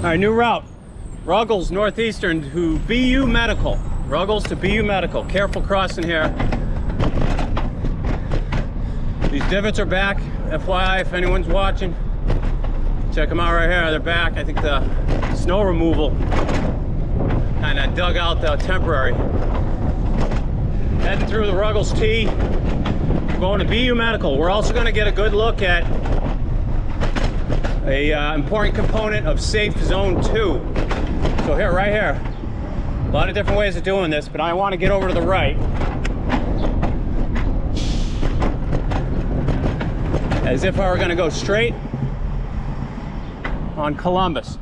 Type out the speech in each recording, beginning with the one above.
All right, new route. Ruggles Northeastern to BU Medical. Ruggles to BU Medical. Careful crossing here. These divots are back. FYI, if anyone's watching, check them out right here. They're back. I think the snow removal kind of dug out the temporary. Heading through the Ruggles T. Going to BU Medical. We're also going to get a good look at a important component of Safe Zone 2. So here, right here, a lot of different ways of doing this, but I want to get over to the right. As if I were going to go straight on Columbus.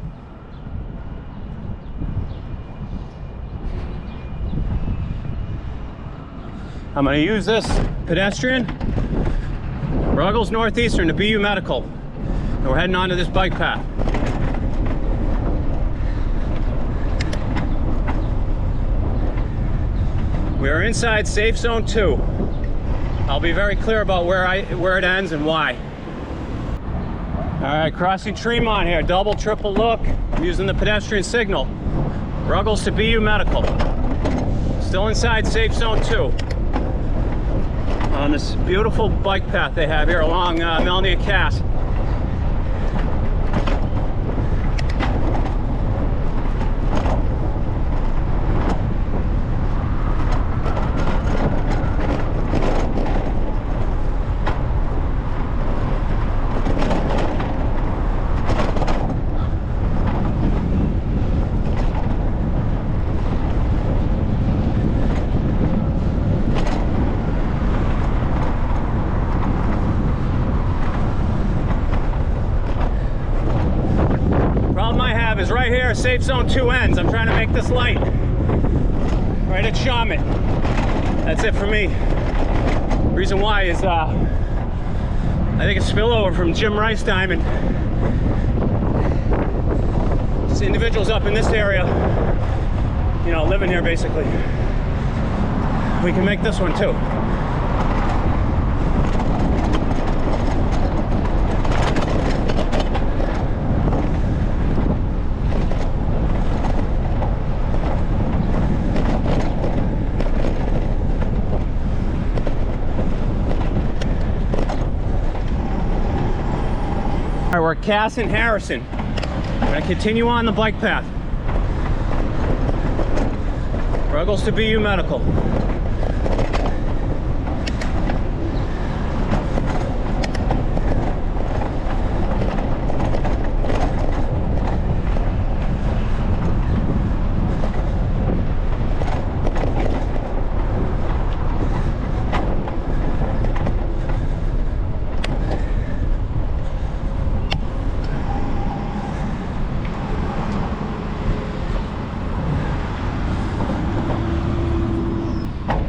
I'm going to use this pedestrian, Ruggles Northeastern to BU Medical. And we're heading onto this bike path. We are inside Safe Zone 2. I'll be very clear about where it ends and why. All right, crossing Tremont here, double, triple look. I'm using the pedestrian signal. Ruggles to BU Medical. Still inside Safe Zone 2. On this beautiful bike path they have here along Melanie and Cass. Is right here, Safe Zone 2 ends. I'm trying to make this light. Right at Shaman. That's it for me. Reason why is I think a spillover from Jim Rice Diamond. Just individuals up in this area, you know, living here basically. We can make this one too. All right, we're at Cass and Harrison. We're gonna continue on the bike path. Ruggles to BU Medical.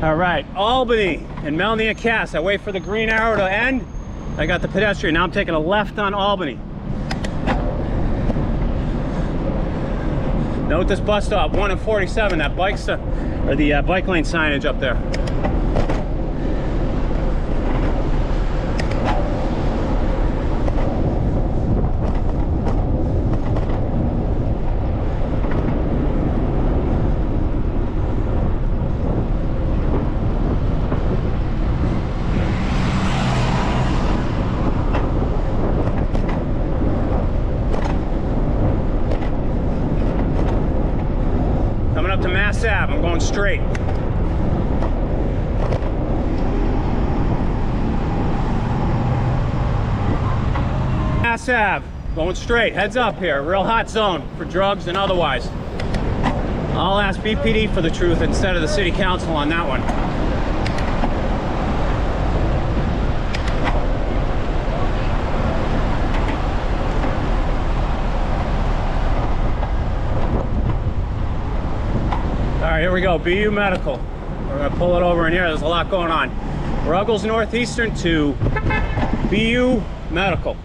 All right, Albany and Melanie and Cass. I wait for the green arrow to end. I got the pedestrian. Now I'm taking a left on Albany. Note this bus stop, 1 and 47. That bike lane signage up there. Up to Mass Ave, I'm going straight. Mass Ave, going straight, heads up here, real hot zone for drugs and otherwise. I'll ask BPD for the truth instead of the city council on that one. All right, here we go, BU Medical. We're gonna pull it over in here, there's a lot going on. Ruggles Northeastern to BU Medical.